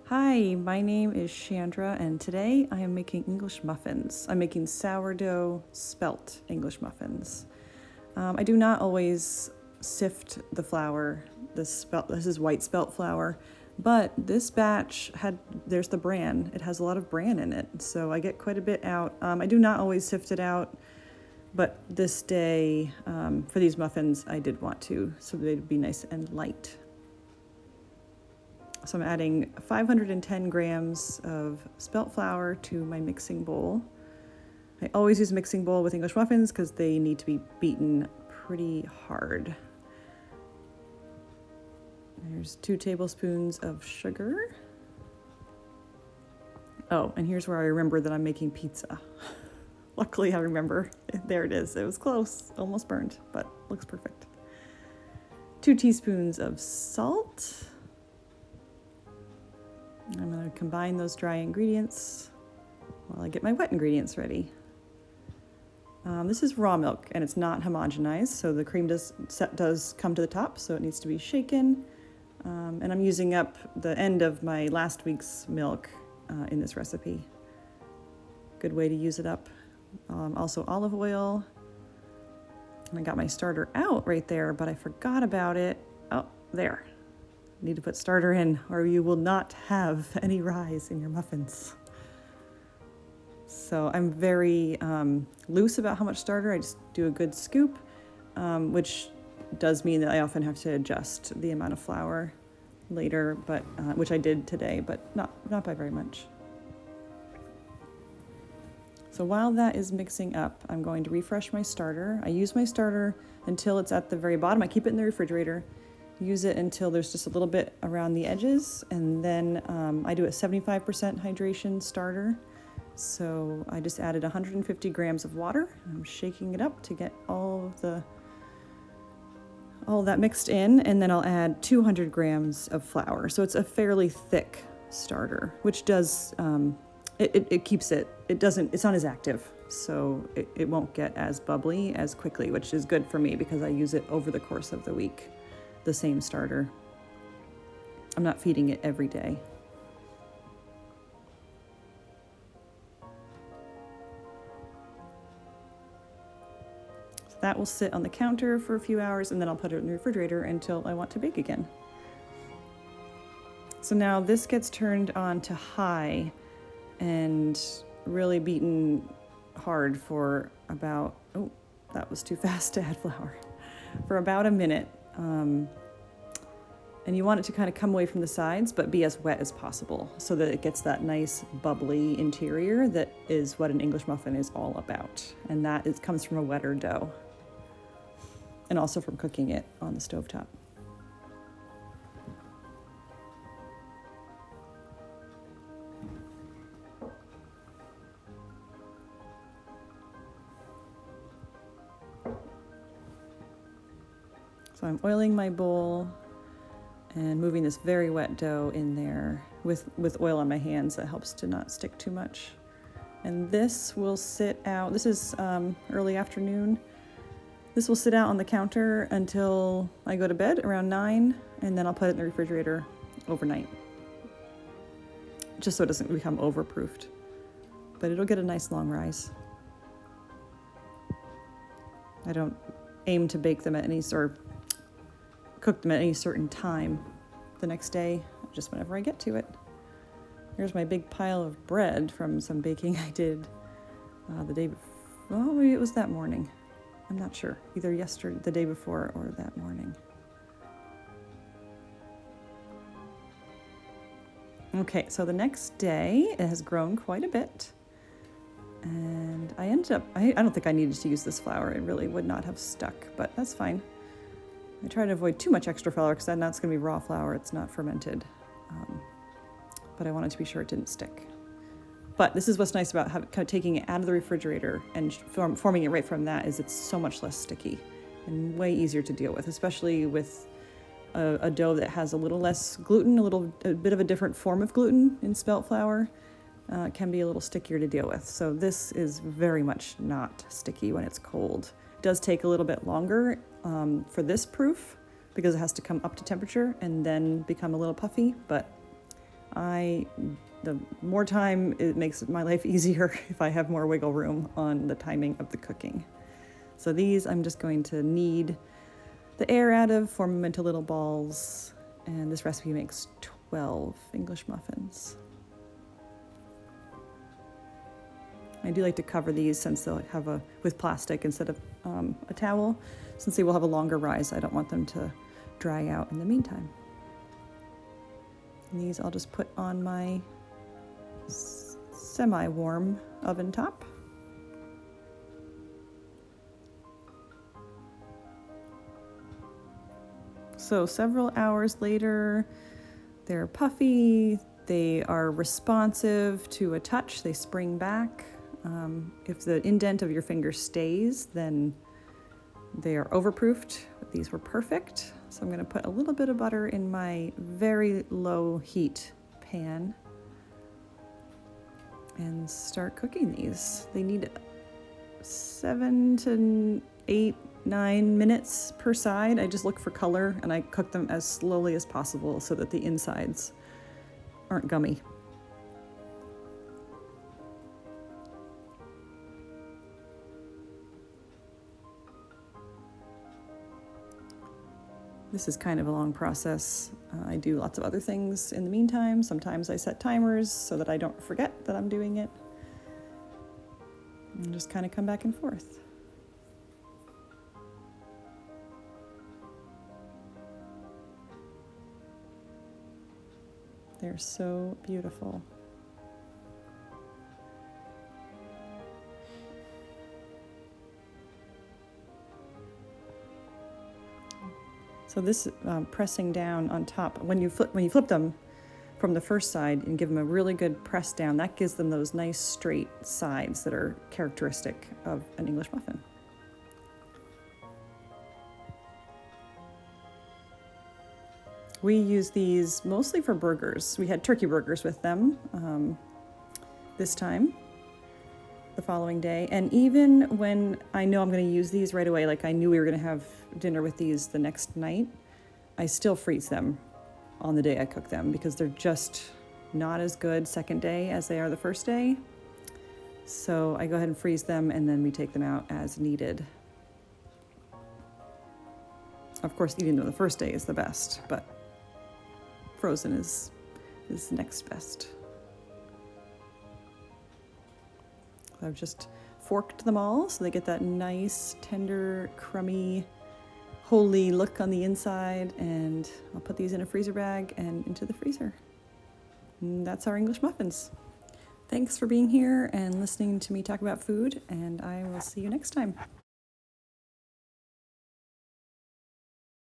Hi, my name is Chandra, and today I am making English muffins. I'm making sourdough spelt English muffins. I do not always sift the flour. This is white spelt flour, but this batch there's the bran. It has a lot of bran in it, so I get quite a bit out. I do not always sift it out, but this day, for these muffins, I did want to, so they'd be nice and light. So I'm adding 510 grams of spelt flour to my mixing bowl. I always use a mixing bowl with English muffins because they need to be beaten pretty hard. There's 2 tablespoons of sugar. Oh, and here's where I remember that I'm making pizza. Luckily I remember. There it is. It was close, almost burned, but looks perfect. 2 teaspoons of salt. I'm going to combine those dry ingredients while I get my wet ingredients ready. This is raw milk and it's not homogenized, so the cream does come to the top, so it needs to be shaken. And I'm using up the end of my last week's milk in this recipe. Good way to use it up. Also olive oil. And I got my starter out right there, but I forgot about it. Oh, there. Need to put starter in or you will not have any rise in your muffins. So I'm very loose about how much starter. I just do a good scoop, which does mean that I often have to adjust the amount of flour later, but which I did today, but not by very much. So while that is mixing up, I'm going to refresh my starter. I use my starter until it's at the very bottom. I keep it in the refrigerator. Use it until there's just a little bit around the edges, and then I do a 75% hydration starter. So I just added 150 grams of water. I'm shaking it up to get all that mixed in, and then I'll add 200 grams of flour. So it's a fairly thick starter, which does it keeps it's not as active, so it won't get as bubbly as quickly, which is good for me because I use it over the course of the week. The same starter. I'm not feeding it every day. So that will sit on the counter for a few hours, and then I'll put it in the refrigerator until I want to bake again. So now this gets turned on to high and really beaten hard for about, oh, that was too fast to add flour, for about a minute. And you want it to kind of come away from the sides, but be as wet as possible so that it gets that nice bubbly interior that is what an English muffin is all about. And that comes from a wetter dough and also from cooking it on the stovetop. So I'm oiling my bowl and moving this very wet dough in there with oil on my hands. That helps to not stick too much. And this will sit out, this is early afternoon. This will sit out on the counter until I go to bed around 9, and then I'll put it in the refrigerator overnight, just so it doesn't become overproofed. But it'll get a nice long rise. I don't aim to bake them at cook them at any certain time the next day, just whenever I get to it. Here's my big pile of bread from some baking I did the day before. Well, maybe it was that morning. I'm not sure. Either yesterday, the day before, or that morning. Okay, so the next day, it has grown quite a bit. And I ended up, I don't think I needed to use this flour. It really would not have stuck, but that's fine. I try to avoid too much extra flour because then that's going to be raw flour. It's not fermented. But I wanted to be sure it didn't stick. But this is what's nice about kind of taking it out of the refrigerator and forming it right from that, is it's so much less sticky and way easier to deal with, especially with a dough that has a little less gluten, a bit of a different form of gluten in spelt flour. Can be a little stickier to deal with. So this is very much not sticky when it's cold. It does take a little bit longer for this proof because it has to come up to temperature and then become a little puffy, but The more time, it makes my life easier if I have more wiggle room on the timing of the cooking. So these I'm just going to knead the air out of, form them into little balls, and this recipe makes 12 English muffins. I do like to cover these since they'll have with plastic instead of a towel. Since they will have a longer rise, I don't want them to dry out in the meantime. And these I'll just put on my semi-warm oven top. So several hours later, they're puffy, they are responsive to a touch, they spring back. If the indent of your finger stays, then they are overproofed. But these were perfect. So I'm going to put a little bit of butter in my very low heat pan and start cooking these. They need 7 to 8, 9 minutes per side. I just look for color and I cook them as slowly as possible so that the insides aren't gummy. This is kind of a long process. I do lots of other things in the meantime. Sometimes I set timers so that I don't forget that I'm doing it. And just kind of come back and forth. They're so beautiful. So this pressing down on top, when you flip them from the first side and give them a really good press down, that gives them those nice straight sides that are characteristic of an English muffin. We use these mostly for burgers. We had turkey burgers with them this time, the following day. And even when I know I'm going to use these right away, like I knew we were going to have dinner with these the next night, I still freeze them on the day I cook them because they're just not as good second day as they are the first day. So I go ahead and freeze them and then we take them out as needed. Of course, eating them the first day is the best, but frozen is next best. I've just forked them all so they get that nice, tender, crummy, holy look on the inside, and I'll put these in a freezer bag and into the freezer. And that's our English muffins. Thanks for being here and listening to me talk about food, and I will see you next time.